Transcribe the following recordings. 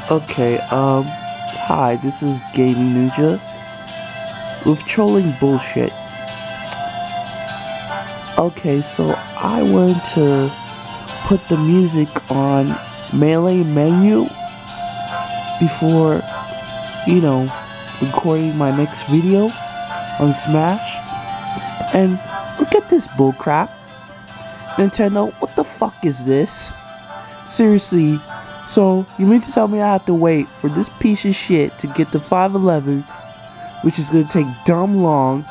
Okay, hi, this is Gaming Ninja with trolling bullshit. Okay, so I wanted to put the music on melee menu before, recording my next video on Smash. And look at this bullcrap. Nintendo, what the fuck is this? Seriously, so you mean to tell me I have to wait for this piece of shit to get to 511, which is gonna take dumb long,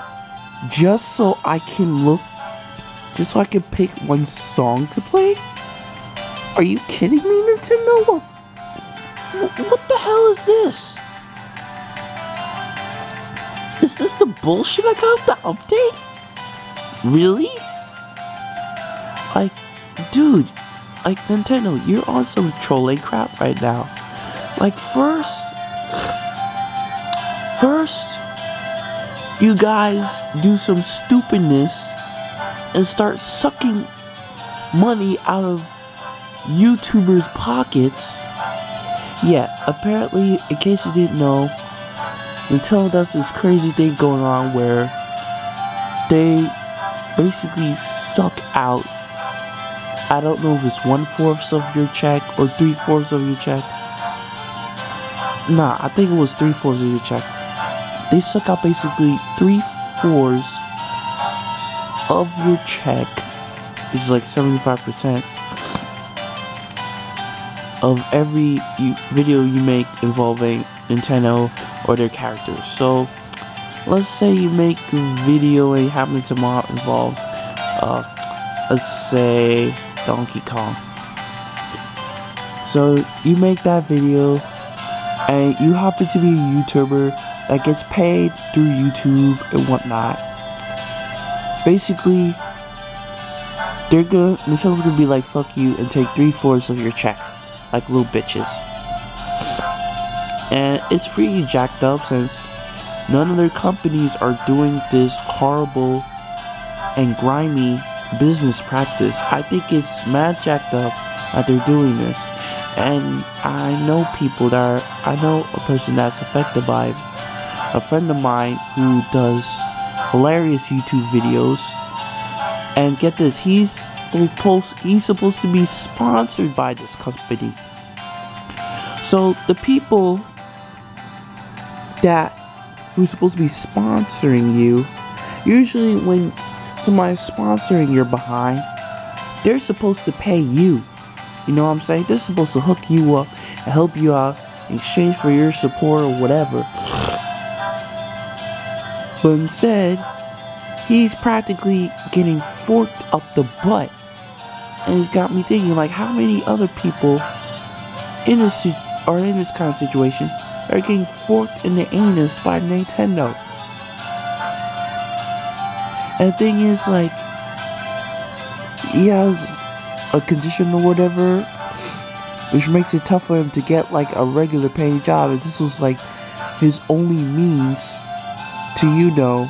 just so I can pick one song to play? Are you kidding me, Nintendo? What the hell is this? Is this the bullshit I got the update? Really? Dude, Nintendo, you're on some trolling crap right now. First, you guys do some stupidness and start sucking money out of YouTubers' pockets. Yeah, apparently, in case you didn't know, Nintendo does this crazy thing going on where they basically suck out, I don't know if it's 1/4 of your check or 3/4 of your check. Nah, I think it was 3/4 of your check. They suck out basically 3/4 of your check, which is like 75% of every video you make involving Nintendo or their characters. So, let's say you make a video and you happen to involve, let's say, Donkey Kong. So you make that video and you happen to be a YouTuber that gets paid through YouTube and whatnot. Basically, Nintendo's gonna be like, fuck you, and take 3/4 of your check, like little bitches. And it's pretty jacked up since none of their companies are doing this horrible and grimy business practice. I think it's mad jacked up that they're doing this. And I know I know a person that's affected by it. A friend of mine who does hilarious YouTube videos. And get this, he's supposed to be sponsored by this company. So the people who's supposed to be sponsoring you, usually when somebody's sponsoring your behind, they're supposed to pay you. You know what I'm saying? They're supposed to hook you up and help you out in exchange for your support or whatever. But instead, he's practically getting forked up the butt. And it's got me thinking, like, how many other people in this kind of situation are getting forked in the anus by Nintendo? And the thing is, like, he has a condition or whatever, which makes it tough for him to get, like, a regular paying job. And this was, like, his only means to,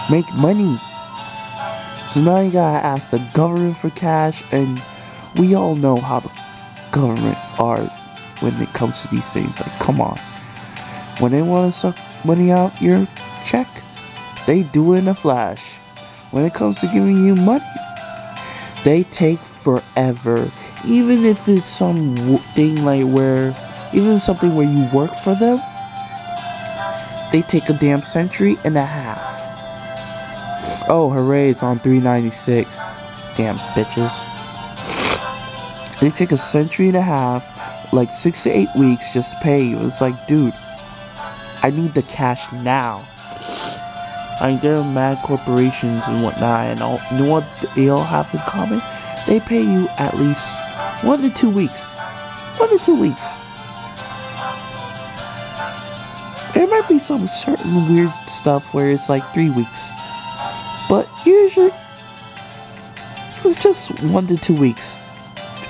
make money. So now you gotta ask the government for cash, and we all know how the government are when it comes to these things. Like, come on. When they want to suck money out your check, they do it in a flash. When it comes to giving you money, they take forever. Even if it's something something where you work for them, they take a damn century and a half. Oh, hooray, it's on 396. Damn bitches. They take a century and a half, like 6 to 8 weeks just to pay you. It's like, dude, I need the cash now. I mean, there are mad corporations and whatnot, and you know what they all have in common? They pay you at least 1 to 2 weeks. 1 to 2 weeks. There might be some certain weird stuff where it's like 3 weeks. But usually, it's just 1 to 2 weeks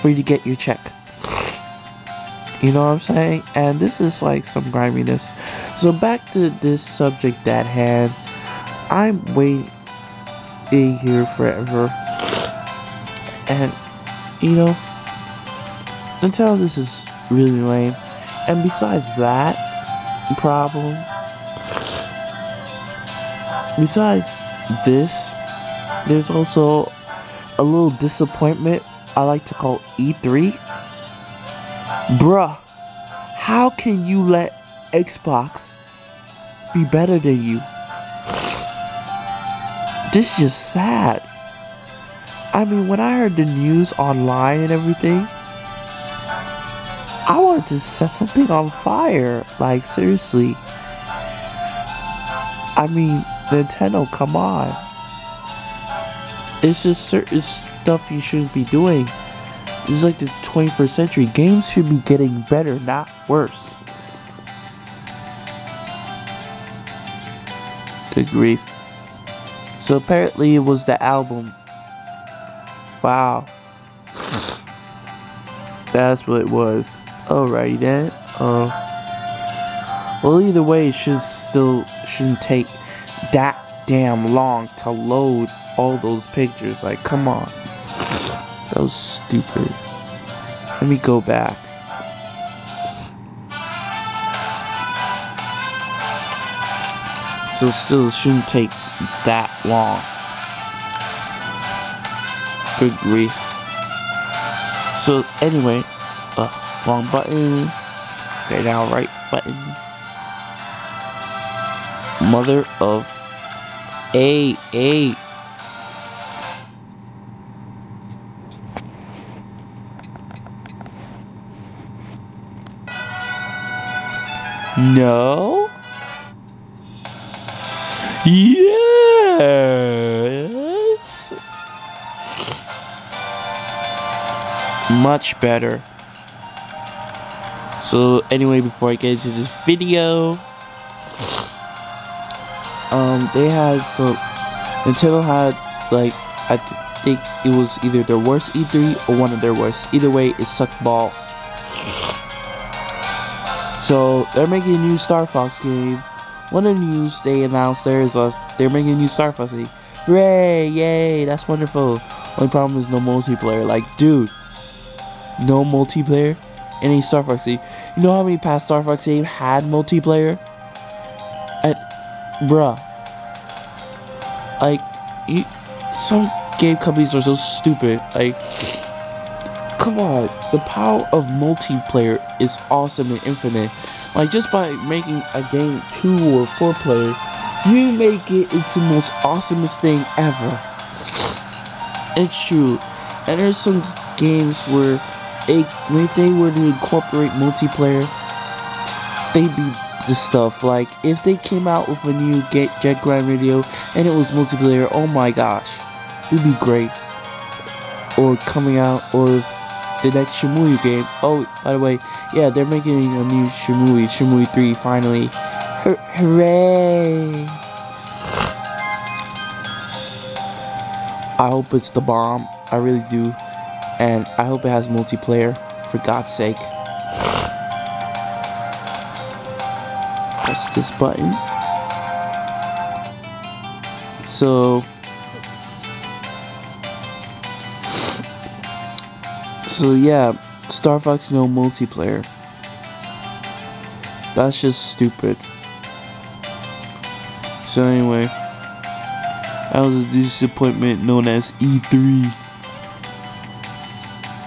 for you to get your check. You know what I'm saying? And this is like some griminess. So back to this subject at hand. I'm waiting here forever. And, Nintendo, this is really lame. And besides that problem, besides this, there's also a little disappointment I like to call E3. Bruh, how can you let Xbox be better than you? This is just sad. I mean, when I heard the news online and everything, I wanted to set something on fire. Like, seriously. I mean, Nintendo, come on. It's just certain stuff you shouldn't be doing. It's like the 21st century. Games should be getting better, not worse. Good grief. So apparently it was the album. Wow. That's what it was. Alrighty then. Well, either way, it shouldn't take that damn long to load all those pictures. Like, come on. That was stupid. Let me go back. So still, it shouldn't take that long. Good grief. So anyway, wrong button. Okay, now right button. Mother of A. No. Yes. Much better. So anyway, before I get into this video, they had Nintendo had, like, I think it was either their worst E3 or one of their worst. Either way, it sucked balls. So they're making a new Star Fox game. One of the news they announced they're making a new Star Fox game. Hooray! Yay! That's wonderful. Only problem is no multiplayer. Like, dude, no multiplayer in a Star Fox game. You know how many past Star Fox games had multiplayer? Bruh. Like, some game companies are so stupid. Like, come on. The power of multiplayer is awesome and infinite. Like, just by making a game 2 or 4 player, you make it into the most awesomest thing ever. It's true. And there's some games where if they were to incorporate multiplayer, they'd be the stuff. Like, if they came out with a new Jet Grind Radio and it was multiplayer, oh my gosh, it'd be great. Or coming out, or the next Shimui game. Oh, by the way, yeah, they're making a new Shimui 3, finally. Hooray! I hope it's the bomb. I really do. And I hope it has multiplayer, for God's sake. Press this button. So yeah, Star Fox no multiplayer. That's just stupid. So anyway, that was a disappointment known as E3.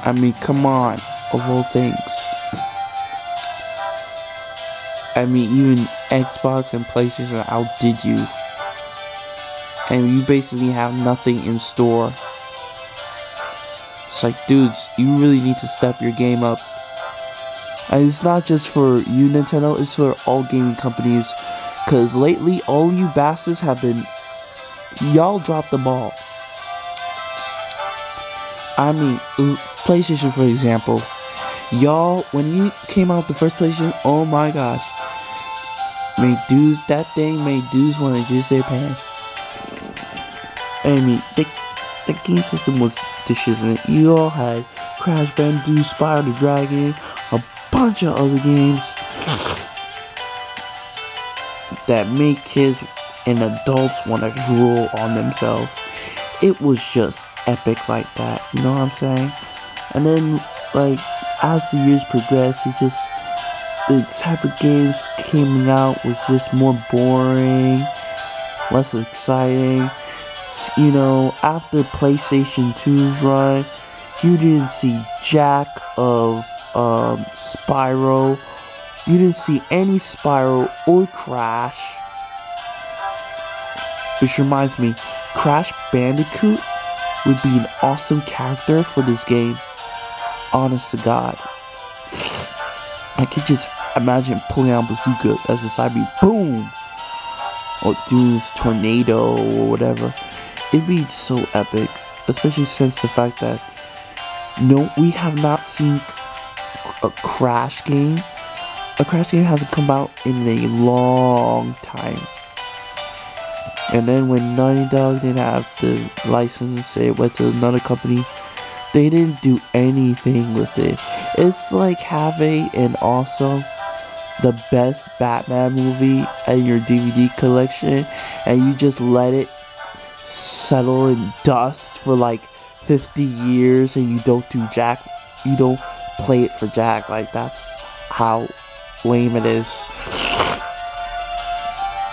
I mean, come on, of all things. I mean, even Xbox and PlayStation outdid you. And you basically have nothing in store. It's like, dudes, you really need to step your game up. And it's not just for you, Nintendo, it's for all gaming companies. Because lately, all you bastards have been... Y'all dropped the ball. I mean, PlayStation, for example. Y'all, when you came out the first PlayStation, oh my gosh. That thing made dudes want to jizz their pants. I mean, the game system was dishes in it. You all had Crash Bandicoot, Spyro the Dragon, a bunch of other games that made kids and adults want to drool on themselves. It was just epic like that, you know what I'm saying? And then, like, as the years progressed, the type of games came out was just more boring, less exciting. You know, after PlayStation 2's run, you didn't see jack of Spyro. You didn't see any Spyro or Crash. Which reminds me, Crash Bandicoot would be an awesome character for this game. Honest to God. I could just imagine pulling out bazooka as a side beat, boom! Or doing this tornado or whatever. It'd be so epic. Especially since the fact that we have not seen a Crash game. A Crash game hasn't come out in a long time. And then when Naughty Dog didn't have the license, it went to another company. They didn't do anything with it. It's like having the best Batman movie in your DVD collection, and you just let it settle in dust for like 50 years, and you don't play it for jack. Like, that's how lame it is.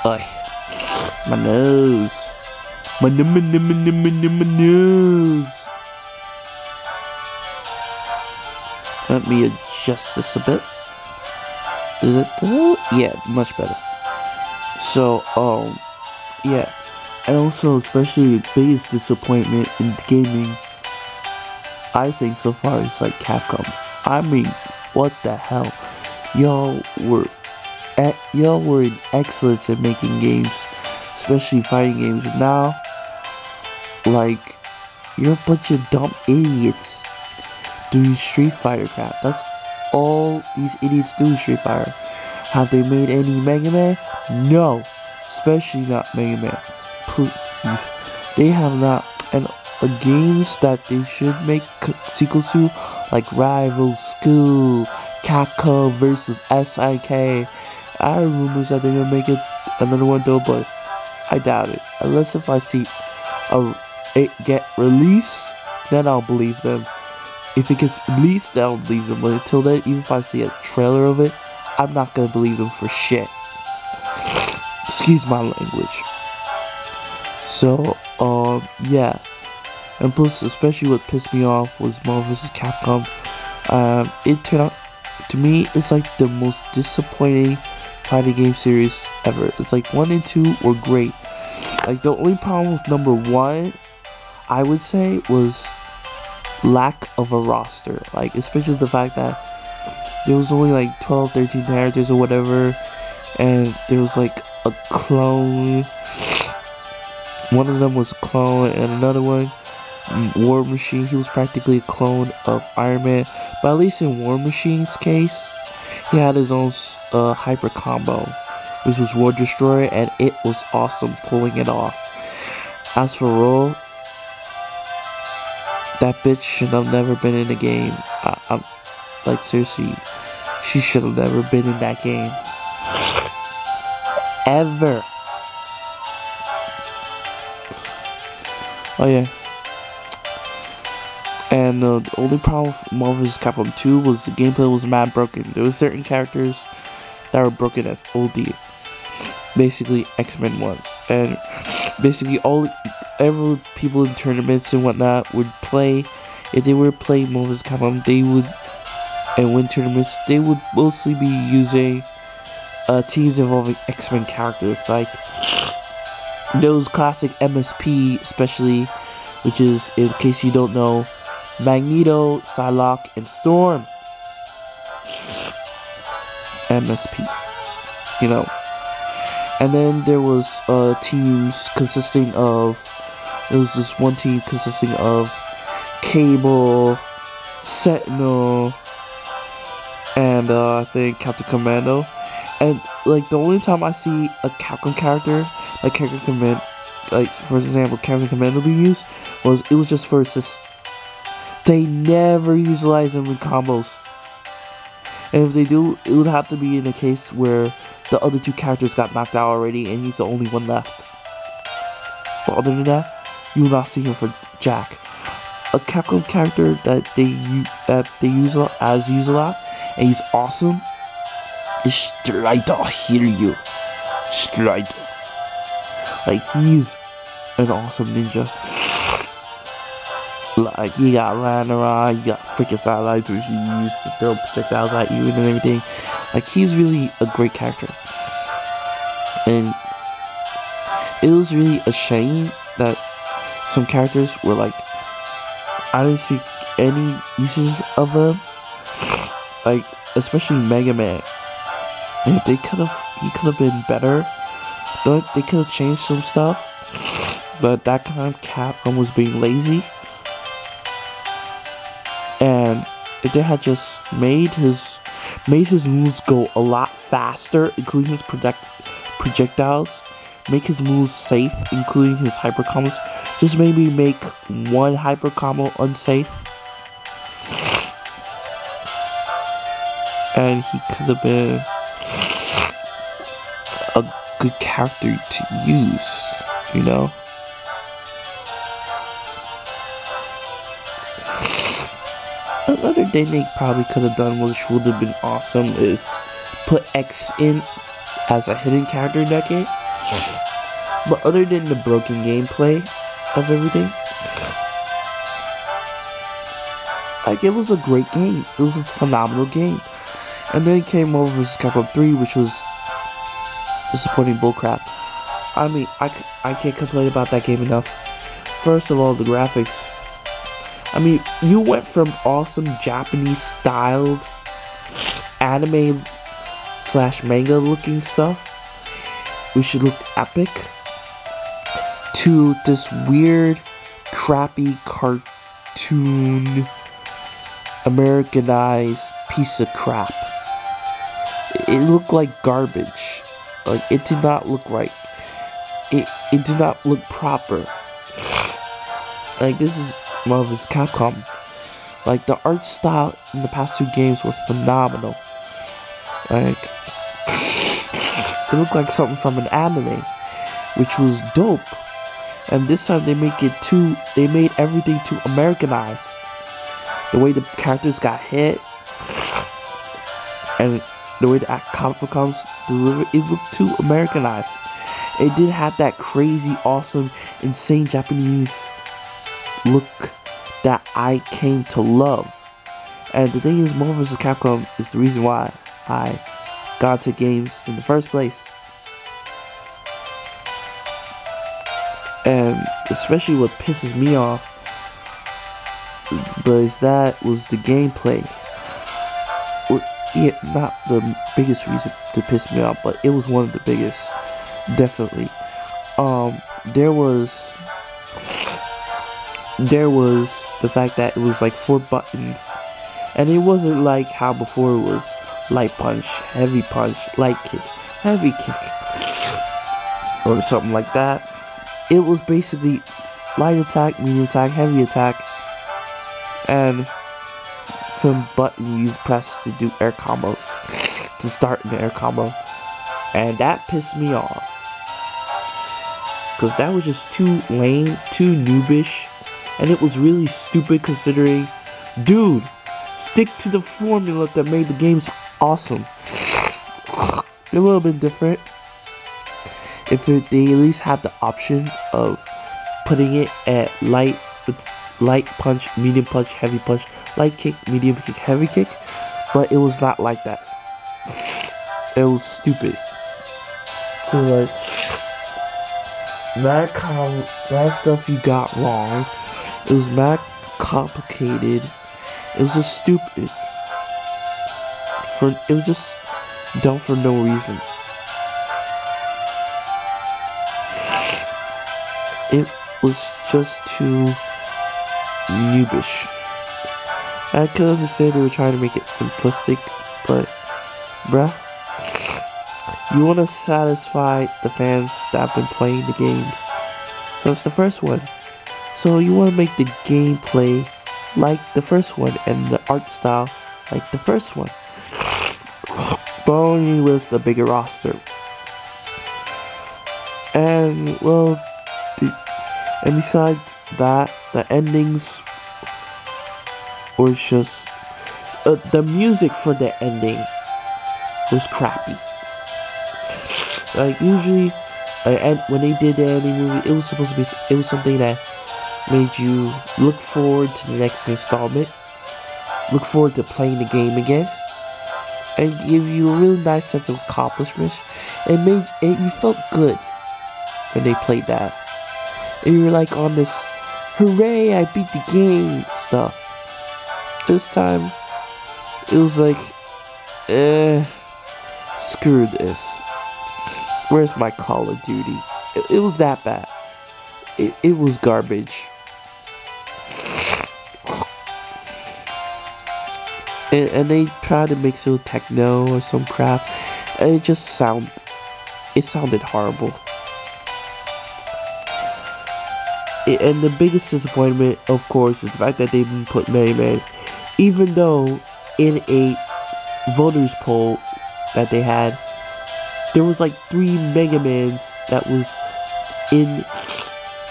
Ugh. My nose. My nose. Let me adjust this a bit. Yeah, much better. So, yeah. And also, especially the biggest disappointment in gaming, I think so far, is like Capcom. I mean, what the hell? Y'all were in excellence at making games, especially fighting games. And now, like, you're a bunch of dumb idiots doing Street Fighter crap. That's all these idiots do in Street Fighter. Have they made any Mega Man? No. Especially not Mega Man. Please. They have not. And the games that they should make sequels to, like Rival School, Capcom versus SNK. I heard rumors that they're gonna make another one though, but I doubt it. Unless if I see it get released, then I'll believe them. If it gets released, then I'll believe them. But until then, even if I see a trailer of it, I'm not gonna believe them for shit. Excuse my language. So, yeah. And plus, especially what pissed me off was Marvel vs. Capcom. It turned out, to me, it's like the most disappointing fighting game series ever. It's like 1 and 2 were great. Like, the only problem with number 1, I would say, was lack of a roster. Like, especially the fact that there was only like 12, 13 characters or whatever, and there was like a clone. One of them was a clone, and another one, War Machine, he was practically a clone of Iron Man. But at least in War Machine's case, he had his own hyper combo, which was War Destroyer, and it was awesome pulling it off. As for Roll, that bitch should have never been in the game. I'm like, seriously, she should have never been in that game. Ever. Oh yeah. And the only problem with Marvel vs. Capcom 2 was the gameplay was mad broken. There were certain characters that were broken as OD. Basically, X-Men was. And basically, every people in tournaments and whatnot would play. If they were playing Marvel vs. Capcom, they would, and win tournaments, they would mostly be using teams involving X-Men characters. Like, those classic MSP, especially, which is, in case you don't know, Magneto, Psylocke, and Storm. MSP, you know. And then there was teams consisting of, there was this one team consisting of Cable, Sentinel, and I think Captain Commando. And like, the only time I see a Capcom character, like Captain Commando, like for example Captain Commando being used, it was just for assist. They never utilize them in combos. And if they do, it would have to be in a case where the other two characters got knocked out already and he's the only one left. But other than that, you will not see him for Jack. a Capcom character that they use a lot, and he's awesome, is Strider Hiryu. Strider. Like, he's an awesome ninja. Like, you got Lanara, you got freaking satellites which you use to throw projectiles at you and everything. Like, he's really a great character. And it was really a shame that some characters were like, I didn't see any uses of them. Like, especially Mega Man. And he could have been better. But they could have changed some stuff. But that time Capcom was being lazy. And if they had just made his moves go a lot faster, including his projectiles, make his moves safe, including his hyper combos, just maybe make one hyper combo unsafe, and he could have been a good character to use, you know? Another thing they probably could have done, which would have been awesome, is put X in as a hidden character in that game. But other than the broken gameplay of everything, like, it was a great game. It was a phenomenal game. And then came over vs. Capcom 3, which was disappointing bullcrap. I mean, I can't complain about that game enough. First of all, the graphics. I mean, you went from awesome Japanese styled anime / manga looking stuff, which looked epic, to this weird, crappy cartoon Americanized piece of crap. It looked like garbage. Like, it did not look right. It did not look proper. Like, this is Marvel's Capcom. Like, the art style in the past 2 games were phenomenal. Like, it looked like something from an anime, which was dope. And this time they made everything too Americanized. The way the characters got hit, and the way the Capcom's delivered, it looked too Americanized. It did have that crazy, awesome, insane Japanese look that I came to love. And the thing is, Marvel vs. Capcom is the reason why I got into games in the first place. And especially what pisses me off was the gameplay. Yeah, not the biggest reason to piss me off, but it was one of the biggest, definitely. There was the fact that it was like 4 buttons, and it wasn't like how before it was light punch, light kick, heavy kick, or something like that. It was basically light attack, medium attack, heavy attack, and some button you press to do air combos, to start an air combo. And that pissed me off, because that was just too lame, too noobish, and it was really stupid considering, dude, stick to the formula that made the games awesome. It would have been different if they at least had the option of putting it at light punch, medium punch, heavy punch, light kick, medium kick, heavy kick, but it was not like that. It was stupid. So, like, that stuff you got wrong. It was not complicated. It was just stupid. It was just dumb for no reason. It was just too noobish. I could understand they were trying to make it simplistic, but bruh, you want to satisfy the fans that have been playing the games. So it's the first one. So you want to make the gameplay like the first one and the art style like the first one, but only with a bigger roster. And well, and besides that, the endings or it's just the music for the ending was crappy. Like usually, and when they did the ending movie, it was supposed to be something that made you look forward to the next installment, look forward to playing the game again, and give you a really nice sense of accomplishment. You felt good when they played that, and you were like on this, hooray! I beat the game stuff. This time, it was like, screw this. Where's my Call of Duty? It was that bad. It was garbage. And they tried to mix it with techno or some crap, and it sounded horrible. And the biggest disappointment, of course, is the fact that they didn't put Mega Man, even though in a voters poll that they had, there was like 3 Mega Mans that was in.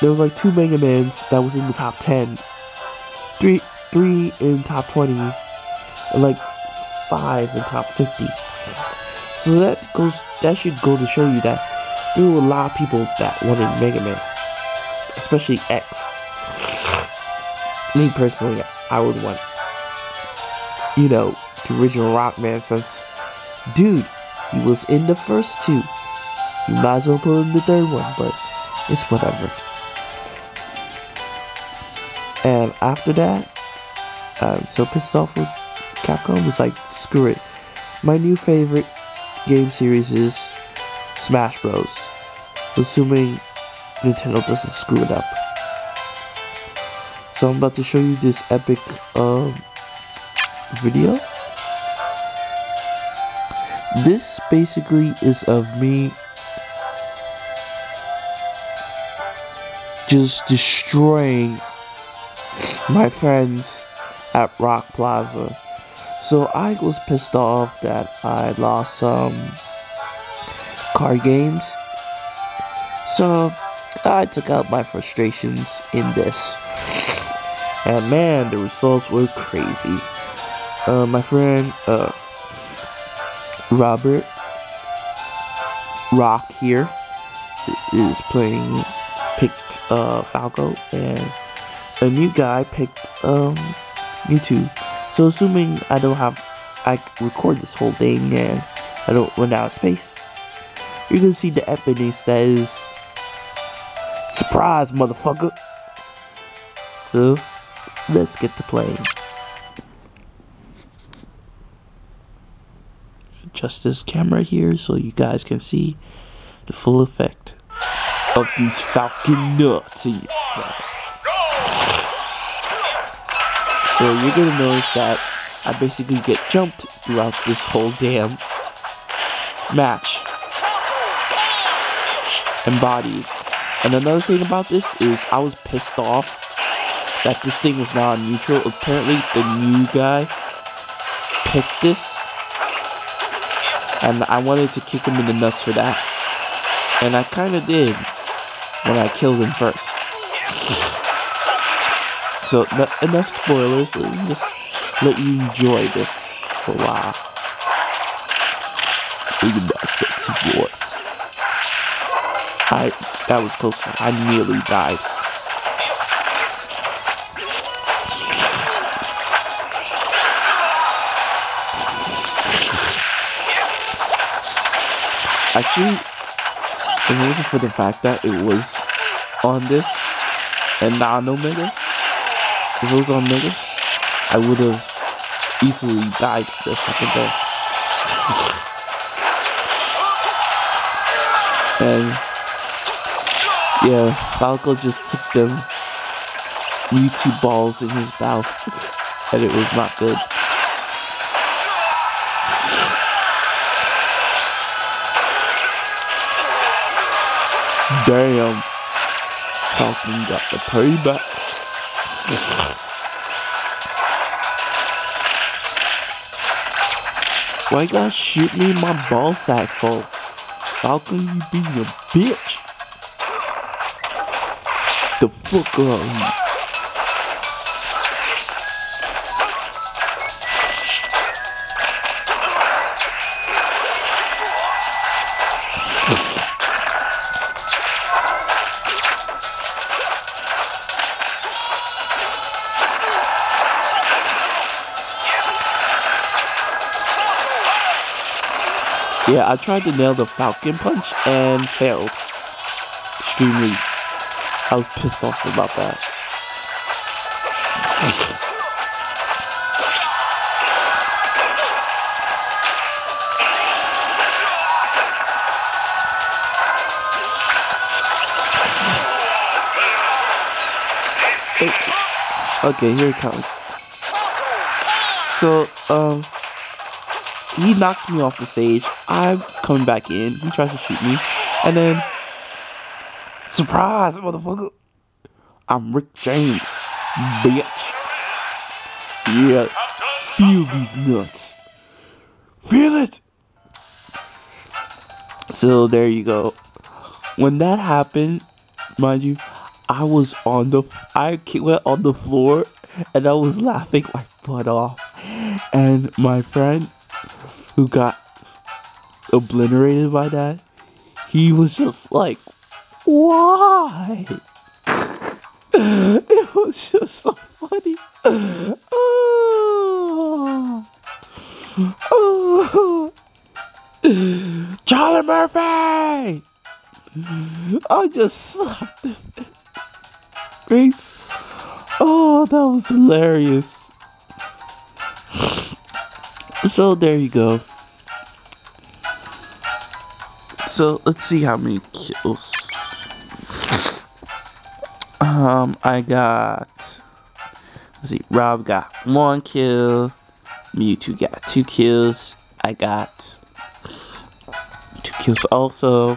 There was like 2 Mega Mans that was in the top 10, 3 in top 20, and like 5 in top 50. So that should go to show you that there were a lot of people that wanted Mega Man, especially X. Me personally, I would want, the original Rockman, since, dude, he was in the first 2. You might as well put him in the 3rd one, but it's whatever. And after that, I'm so pissed off with Capcom. It's like, screw it. My new favorite game series is Smash Bros. Assuming Nintendo doesn't screw it up. So I'm about to show you this epic video. This basically is of me just destroying my friends at Rock Plaza. So I was pissed off that I lost some card games. So I took out my frustrations in this. And man, the results were crazy. My friend Robert Rock here is picked Falcon, and a new guy picked me too. So assuming I record this whole thing and I don't run out of space, you're gonna see the epicness that is surprise, motherfucker. So let's get to playing. Adjust this camera here so you guys can see the full effect of these Falcon nuts. So you're gonna notice that I basically get jumped throughout this whole damn match and bodied. And another thing about this is I was pissed off that this thing was not on neutral. Apparently the new guy picked this, and I wanted to kick him in the nuts for that. And I kinda did when I killed him first. So enough spoilers, let me just let you enjoy this for a while. Look at that sexy voice. That was close. I nearly died. Actually, if it wasn't for the fact that it was on this and not on Omega, if it was on Omega, I would have easily died the second day. And yeah, Falco just took them YouTube balls in his mouth, and it was not good. Damn, Falcon got the payback. Why you gotta shoot me in my ball sack for? Falcon, you being a bitch. The fuck up. Yeah, I tried to nail the Falcon punch and failed. Extremely. I was pissed off about that. Okay, here it comes. So, he knocks me off the stage. I'm coming back in. He tries to shoot me. And then, surprise, motherfucker. I'm Rick James, bitch. Yeah, feel these nuts. Feel it. So, there you go. When that happened, mind you, I went on the floor and I was laughing my butt off. And my friend who got obliterated by that, he was just like, why? It was just so funny. Oh. Charlie Murphy! I just slapped him. Great. Oh, that was hilarious. So there you go. So let's see how many kills. I got. Let's see. Rob got 1 kill. Mewtwo got 2 kills. I got 2 kills also.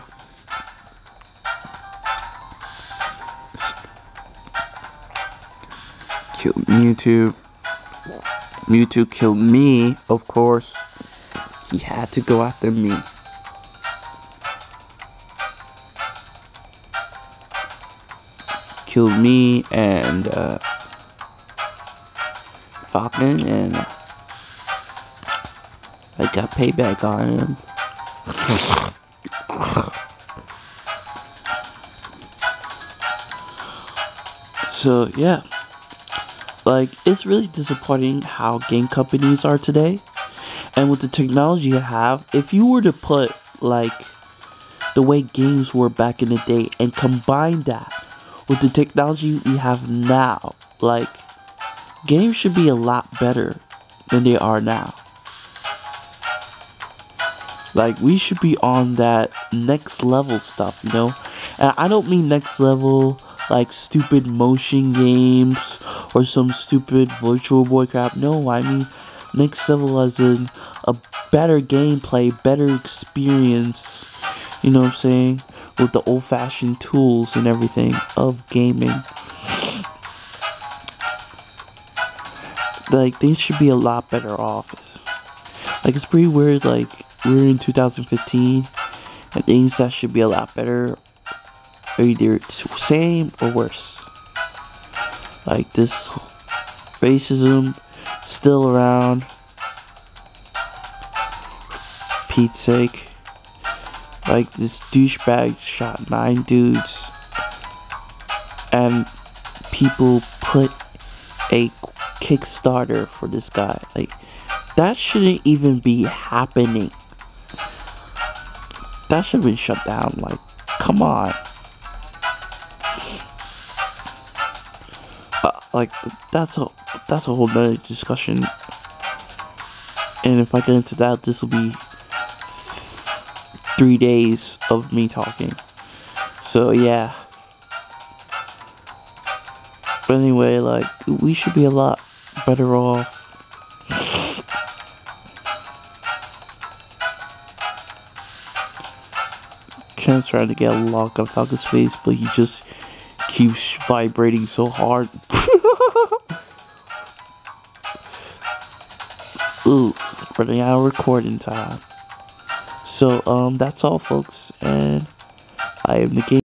Killed Mewtwo. Mewtwo killed me, of course. He had to go after me. Killed me and Falcon, and I got payback on him. So yeah. Like, it's really disappointing how game companies are today. And with the technology you have, if you were to put, like, the way games were back in the day and combine that with the technology we have now, like, games should be a lot better than they are now. Like, we should be on that next level stuff, you know? And I don't mean next level like stupid motion games or some stupid virtual boy crap. No, I mean next level as in a better gameplay, better experience, you know what I'm saying, with the old-fashioned tools and everything of gaming. Like, things should be a lot better off. Like, it's pretty weird, like, we're in 2015 and things that should be a lot better are either same or worse. Like, this racism still around. Pete's sake. Like, this douchebag shot 9 dudes and people put a Kickstarter for this guy. Like, that shouldn't even be happening. That should have been shut down. Like, come on. Like, that's a whole nother discussion. And if I get into that, this will be 3 days of me talking. So yeah. But anyway, like, we should be a lot better off. Ken's trying to get a lock on Falcon's face, but he just keeps vibrating so hard. Ooh, running out of recording time. So, that's all, folks, and I am the game.